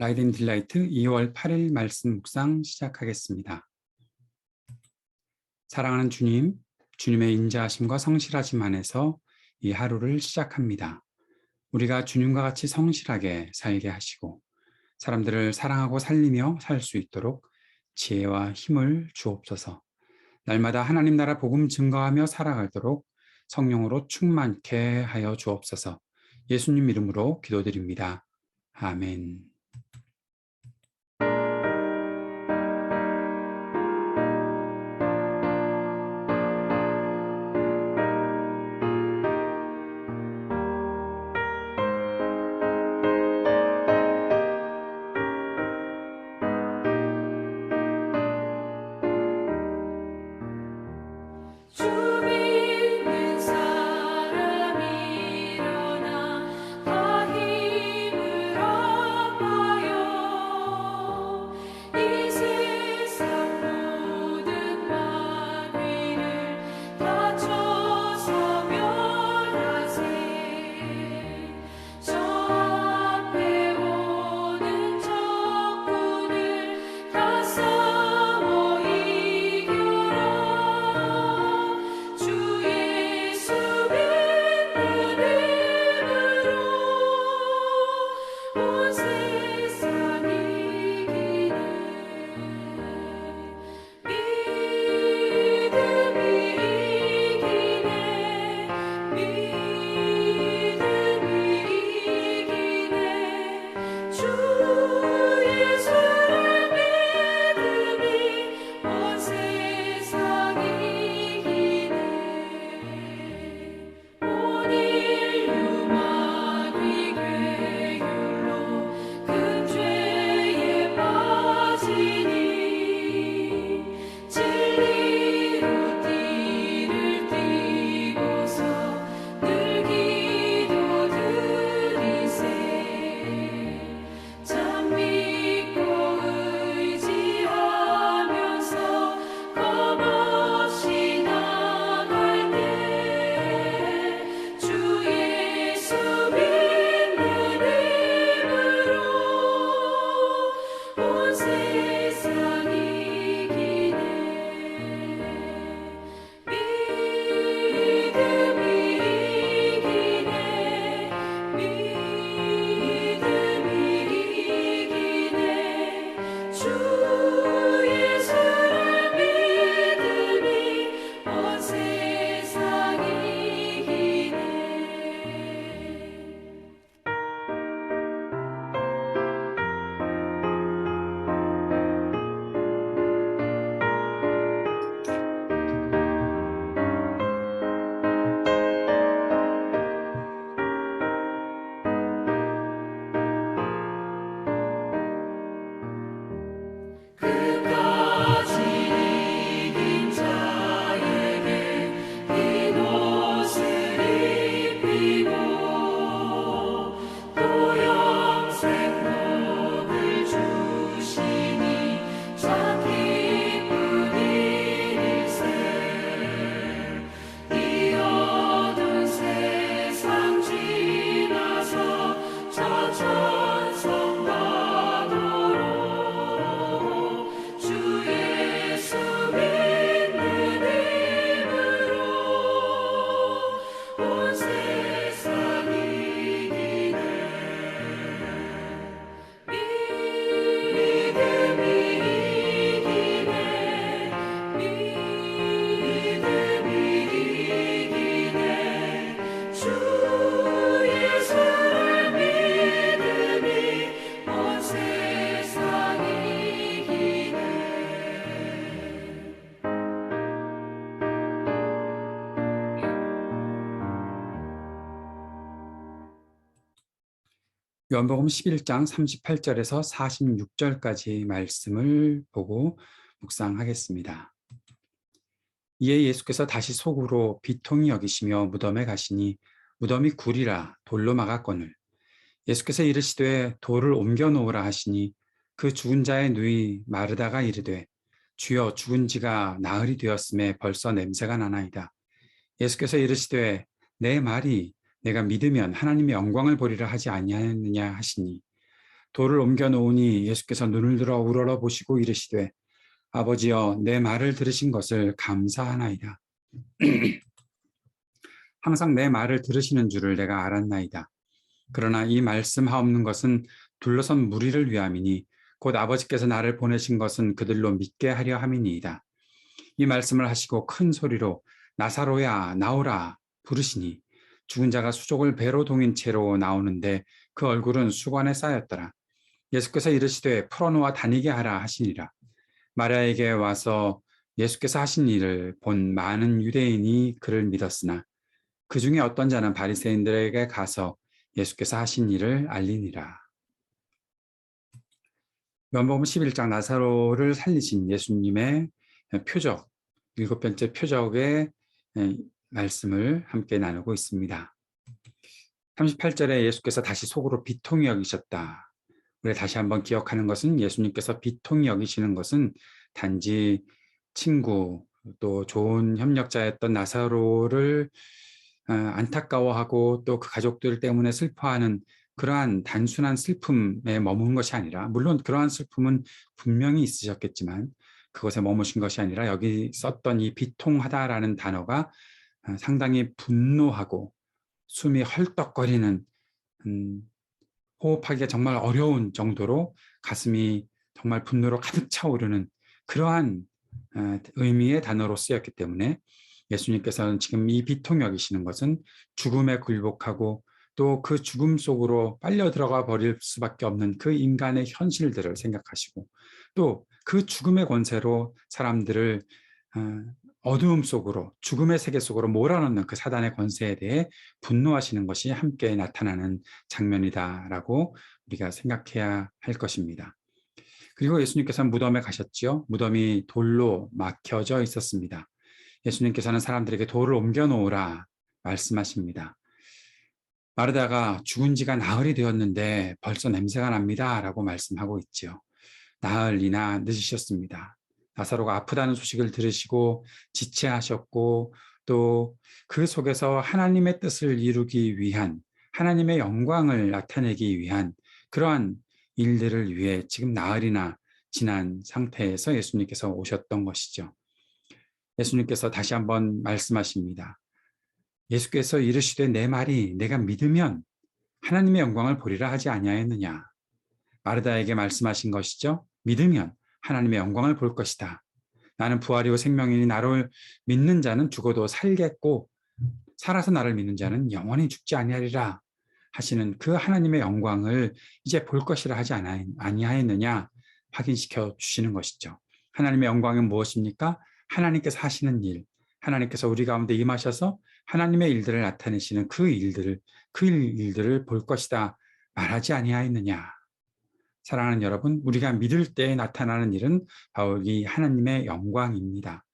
라이드 딜라이트 2월 8일 말씀 묵상 시작하겠습니다. 사랑하는 주님, 주님의 인자하심과 성실하심 안에서 이 하루를 시작합니다. 우리가 주님과 같이 성실하게 살게 하시고 사람들을 사랑하고 살리며 살 수 있도록 지혜와 힘을 주옵소서. 날마다 하나님 나라 복음 증거하며 살아가도록 성령으로 충만케 하여 주옵소서. 예수님 이름으로 기도드립니다. 아멘. 요한복음 11장 38절에서 46절까지 말씀을 보고 묵상하겠습니다. 이에 예수께서 다시 속으로 비통히 여기시며 무덤에 가시니 무덤이 굴이라 돌로 막았거늘 예수께서 이르시되 돌을 옮겨 놓으라 하시니 그 죽은 자의 누이 마르다가 이르되 주여 죽은 지가 나흘이 되었음에 벌써 냄새가 나나이다. 예수께서 이르시되 내 말이 내가 믿으면 하나님의 영광을 보리라 하지 아니하였느냐 하시니 돌을 옮겨 놓으니 예수께서 눈을 들어 우러러 보시고 이르시되 아버지여 내 말을 들으신 것을 감사하나이다. 항상 내 말을 들으시는 줄을 내가 알았나이다. 그러나 이 말씀하옵는 것은 둘러선 무리를 위함이니 곧 아버지께서 나를 보내신 것은 그들로 믿게 하려 함이니이다. 이 말씀을 하시고 큰 소리로 나사로야 나오라 부르시니 죽은 자가 수족을 배로 동인 채로 나오는데 그 얼굴은 수관에 쌓였더라. 예수께서 이르시되 풀어놓아 다니게 하라 하시니라. 마리아에게 와서 예수께서 하신 일을 본 많은 유대인이 그를 믿었으나 그 중에 어떤 자는 바리새인들에게 가서 예수께서 하신 일을 알리니라. 요한복음 11장 나사로를 살리신 예수님의 표적, 7번째 표적의 말씀을 함께 나누고 있습니다. 38절에 예수께서 다시 속으로 비통히 여기셨다. 우리 다시 한번 기억하는 것은 예수님께서 비통히 여기시는 것은 단지 친구 또 좋은 협력자였던 나사로를 안타까워하고 또 그 가족들 때문에 슬퍼하는 그러한 단순한 슬픔에 머문 것이 아니라, 물론 그러한 슬픔은 분명히 있으셨겠지만 그것에 머무신 것이 아니라 여기 썼던 이 비통하다라는 단어가 상당히 분노하고 숨이 헐떡거리는 호흡하기가 정말 어려운 정도로 가슴이 정말 분노로 가득 차오르는 그러한 의미의 단어로 쓰였기 때문에 예수님께서는 지금 이 비통 여기시는 것은 죽음에 굴복하고 또 그 죽음 속으로 빨려 들어가 버릴 수밖에 없는 그 인간의 현실들을 생각하시고 또 그 죽음의 권세로 사람들을 어두움 속으로 죽음의 세계 속으로 몰아넣는 그 사단의 권세에 대해 분노하시는 것이 함께 나타나는 장면이다라고 우리가 생각해야 할 것입니다. 그리고 예수님께서는 무덤에 가셨지요. 무덤이 돌로 막혀져 있었습니다. 예수님께서는 사람들에게 돌을 옮겨 놓으라 말씀하십니다. 마르다가 죽은 지가 나흘이 되었는데 벌써 냄새가 납니다 라고 말씀하고 있지요. 나흘이나 늦으셨습니다. 나사로가 아프다는 소식을 들으시고 지체하셨고 또 그 속에서 하나님의 뜻을 이루기 위한, 하나님의 영광을 나타내기 위한 그러한 일들을 위해 지금 나흘이나 지난 상태에서 예수님께서 오셨던 것이죠. 예수님께서 다시 한번 말씀하십니다. 예수께서 이르시되 내 말이 내가 믿으면 하나님의 영광을 보리라 하지 아니하였느냐. 마르다에게 말씀하신 것이죠. 믿으면 하나님의 영광을 볼 것이다. 나는 부활이요 생명이니 나를 믿는 자는 죽어도 살겠고 살아서 나를 믿는 자는 영원히 죽지 아니하리라 하시는 그 하나님의 영광을 이제 볼 것이라 하지 아니하였느냐 확인시켜 주시는 것이죠. 하나님의 영광은 무엇입니까? 하나님께서 하시는 일, 하나님께서 우리 가운데 임하셔서 하나님의 일들을 나타내시는 그 일들을 볼 것이다 말하지 아니하였느냐. 사랑하는 여러분, 우리가 믿을 때 나타나는 일은 바로 이 하나님의 영광입니다.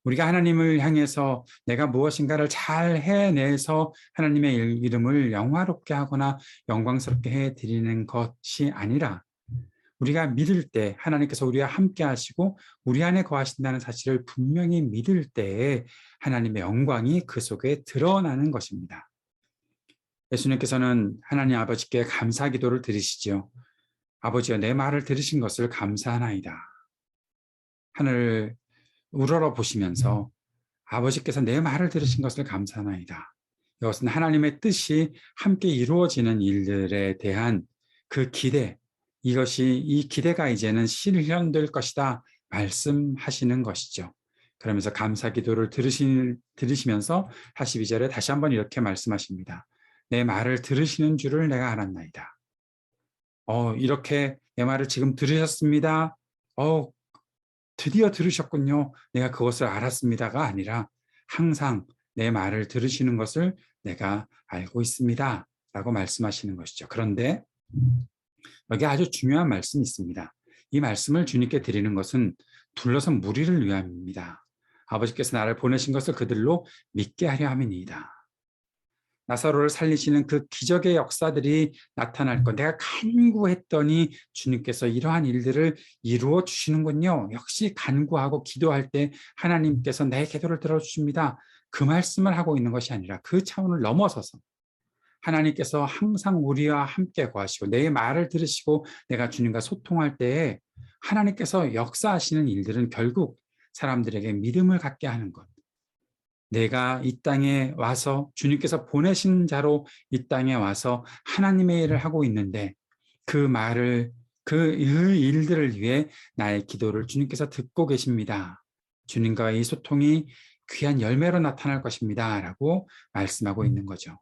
우리가 하나님을 향해서 내가 무엇인가를 잘 해내서 하나님의 이름을 영화롭게 하거나 영광스럽게 해드리는 것이 아니라 우리가 믿을 때 하나님께서 우리와 함께 하시고 우리 안에 거하신다는 사실을 분명히 믿을 때에 하나님의 영광이 그 속에 드러나는 것입니다. 예수님께서는 하나님 아버지께 감사 기도를 드리시지요. 아버지여 내 말을 들으신 것을 감사하나이다. 하늘을 우러러 보시면서 아버지께서 내 말을 들으신 것을 감사하나이다. 이것은 하나님의 뜻이 함께 이루어지는 일들에 대한 그 기대, 이 기대가 이제는 실현될 것이다 말씀하시는 것이죠. 그러면서 감사 기도를 들으시면서 42절에 다시 한번 이렇게 말씀하십니다. 내 말을 들으시는 줄을 내가 알았나이다. 이렇게 내 말을 지금 들으셨습니다. 드디어 들으셨군요. 내가 그것을 알았습니다가 아니라 항상 내 말을 들으시는 것을 내가 알고 있습니다. 라고 말씀하시는 것이죠. 그런데 여기 아주 중요한 말씀이 있습니다. 이 말씀을 주님께 드리는 것은 둘러선 무리를 위함입니다. 아버지께서 나를 보내신 것을 그들로 믿게 하려 함이니이다. 나사로를 살리시는 그 기적의 역사들이 나타날 것. 내가 간구했더니 주님께서 이러한 일들을 이루어 주시는군요. 역시 간구하고 기도할 때 하나님께서 내 기도를 들어주십니다. 그 말씀을 하고 있는 것이 아니라 그 차원을 넘어서서 하나님께서 항상 우리와 함께 거하시고 내 말을 들으시고 내가 주님과 소통할 때에 하나님께서 역사하시는 일들은 결국 사람들에게 믿음을 갖게 하는 것. 내가 이 땅에 와서 주님께서 보내신 자로 이 땅에 와서 하나님의 일을 하고 있는데 그 말을 그 일들을 위해 나의 기도를 주님께서 듣고 계십니다. 주님과의 이 소통이 귀한 열매로 나타날 것입니다. 라고 말씀하고 있는 거죠.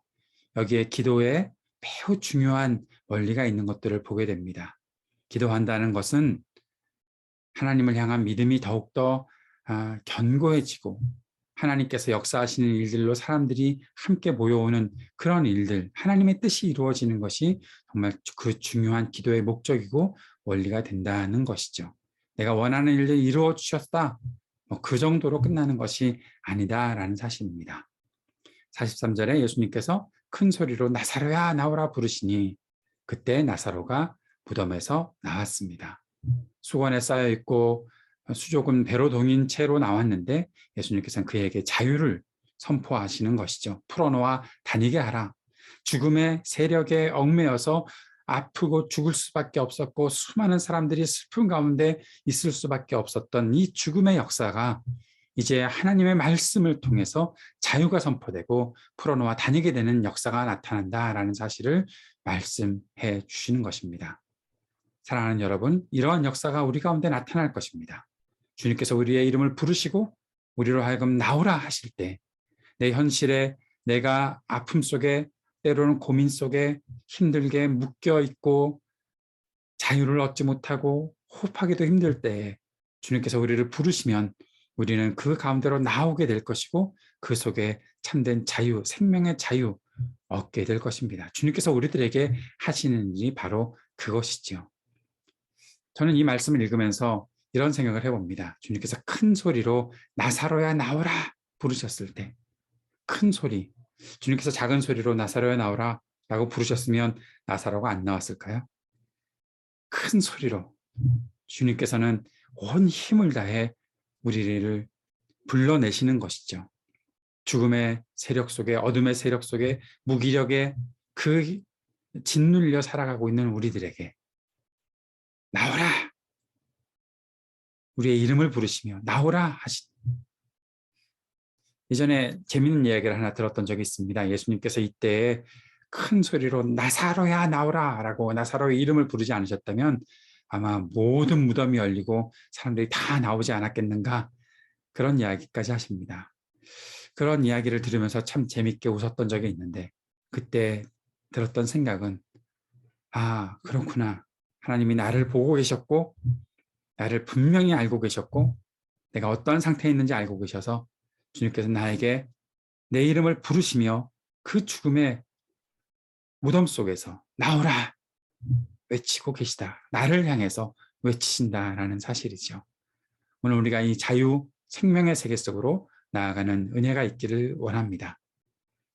여기에 기도에 매우 중요한 원리가 있는 것들을 보게 됩니다. 기도한다는 것은 하나님을 향한 믿음이 더욱더 견고해지고 하나님께서 역사하시는 일들로 사람들이 함께 모여오는 그런 일들, 하나님의 뜻이 이루어지는 것이 정말 그 중요한 기도의 목적이고 원리가 된다는 것이죠. 내가 원하는 일을 이루어 주셨다. 그 정도로 끝나는 것이 아니다라는 사실입니다. 43절에 예수님께서 큰 소리로 나사로야 나오라 부르시니 그때 나사로가 무덤에서 나왔습니다. 수건에 쌓여 있고 수족은 배로 동인 채로 나왔는데 예수님께서는 그에게 자유를 선포하시는 것이죠. 풀어놓아 다니게 하라. 죽음의 세력에 얽매여서 아프고 죽을 수밖에 없었고 수많은 사람들이 슬픈 가운데 있을 수밖에 없었던 이 죽음의 역사가 이제 하나님의 말씀을 통해서 자유가 선포되고 풀어놓아 다니게 되는 역사가 나타난다라는 사실을 말씀해 주시는 것입니다. 사랑하는 여러분, 이러한 역사가 우리 가운데 나타날 것입니다. 주님께서 우리의 이름을 부르시고 우리로 하여금 나오라 하실 때 내 현실에 내가 아픔 속에 때로는 고민 속에 힘들게 묶여 있고 자유를 얻지 못하고 호흡하기도 힘들 때에 주님께서 우리를 부르시면 우리는 그 가운데로 나오게 될 것이고 그 속에 참된 자유, 생명의 자유 얻게 될 것입니다. 주님께서 우리들에게 하시는 일이 바로 그것이지요. 저는 이 말씀을 읽으면서 이런 생각을 해봅니다. 주님께서 큰 소리로 나사로야 나오라 부르셨을 때 큰 소리, 주님께서 작은 소리로 나사로야 나오라 라고 부르셨으면 나사로가 안 나왔을까요? 큰 소리로 주님께서는 온 힘을 다해 우리를 불러내시는 것이죠. 죽음의 세력 속에, 어둠의 세력 속에 무기력에 그 짓눌려 살아가고 있는 우리들에게 나오라! 우리의 이름을 부르시며 나오라 하시. 예전에 재미있는 이야기를 하나 들었던 적이 있습니다. 예수님께서 이때 큰 소리로 나사로야 나오라 라고 나사로의 이름을 부르지 않으셨다면 아마 모든 무덤이 열리고 사람들이 다 나오지 않았겠는가, 그런 이야기까지 하십니다. 그런 이야기를 들으면서 참 재밌게 웃었던 적이 있는데 그때 들었던 생각은 그렇구나. 하나님이 나를 보고 계셨고 나를 분명히 알고 계셨고 내가 어떤 상태에 있는지 알고 계셔서 주님께서 나에게 내 이름을 부르시며 그 죽음의 무덤 속에서 나오라 외치고 계시다. 나를 향해서 외치신다라는 사실이죠. 오늘 우리가 이 자유 생명의 세계 속으로 나아가는 은혜가 있기를 원합니다.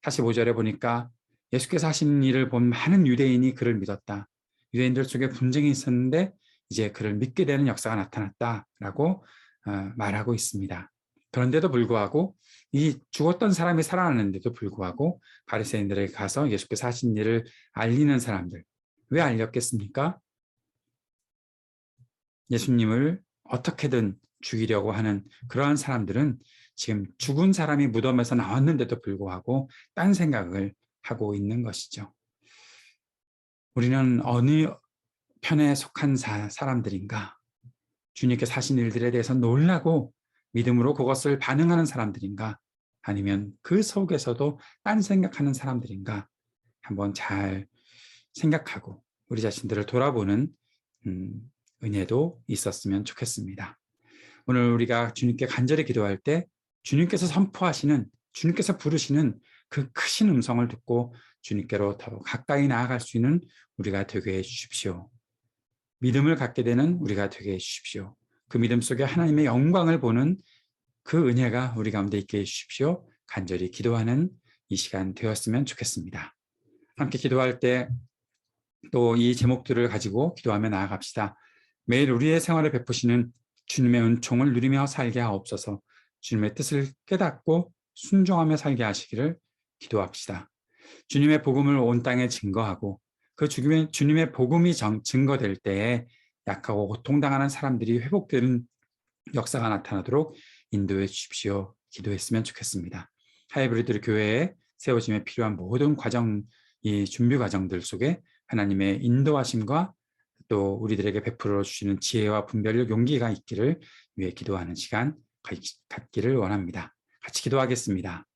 45절에 보니까 예수께서 하신 일을 본 많은 유대인이 그를 믿었다. 유대인들 속에 분쟁이 있었는데 이제 그를 믿게 되는 역사가 나타났다라고 말하고 있습니다. 그런데도 불구하고 이 죽었던 사람이 살아났는데도 불구하고 바리새인들에게 가서 예수께서 하신 일을 알리는 사람들, 왜 알렸겠습니까? 예수님을 어떻게든 죽이려고 하는 그러한 사람들은 지금 죽은 사람이 무덤에서 나왔는데도 불구하고 딴 생각을 하고 있는 것이죠. 우리는 어느 편에 속한 사람들인가? 주님께서 하신 일들에 대해서 놀라고 믿음으로 그것을 반응하는 사람들인가? 아니면 그 속에서도 딴 생각하는 사람들인가? 한번 잘 생각하고 우리 자신들을 돌아보는 은혜도 있었으면 좋겠습니다. 오늘 우리가 주님께 간절히 기도할 때 주님께서 선포하시는, 주님께서 부르시는 그 크신 음성을 듣고 주님께로 더 가까이 나아갈 수 있는 우리가 되게 해주십시오. 믿음을 갖게 되는 우리가 되게 해주십시오. 그 믿음 속에 하나님의 영광을 보는 그 은혜가 우리 가운데 있게 해주십시오. 간절히 기도하는 이 시간 되었으면 좋겠습니다. 함께 기도할 때 또 이 제목들을 가지고 기도하며 나아갑시다. 매일 우리의 생활을 베푸시는 주님의 은총을 누리며 살게 하옵소서. 주님의 뜻을 깨닫고 순종하며 살게 하시기를 기도합시다. 주님의 복음을 온 땅에 증거하고 그 주님의 복음이 증거될 때에 약하고 고통당하는 사람들이 회복되는 역사가 나타나도록 인도해 주십시오. 기도했으면 좋겠습니다. 하이브리드 교회에 세워짐에 필요한 모든 과정, 이 준비 과정들 속에 하나님의 인도하심과 또 우리들에게 베풀어 주시는 지혜와 분별력, 용기가 있기를 위해 기도하는 시간 갖기를 원합니다. 같이 기도하겠습니다.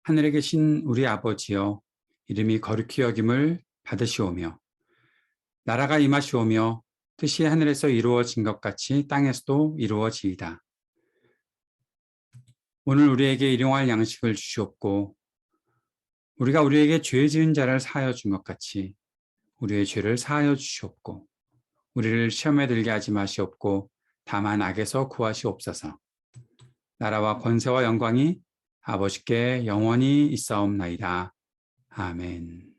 하늘에 계신 우리 아버지여, 이름이 거룩히 여김을 받으시오며 나라가 임하시오며 뜻이 하늘에서 이루어진 것 같이 땅에서도 이루어지이다. 오늘 우리에게 일용할 양식을 주시옵고 우리가 우리에게 죄 지은 자를 사하여 준 것 같이 우리의 죄를 사하여 주시옵고 우리를 시험에 들게 하지 마시옵고 다만 악에서 구하시옵소서. 나라와 권세와 영광이 아버지께 영원히 있사옵나이다. 아멘.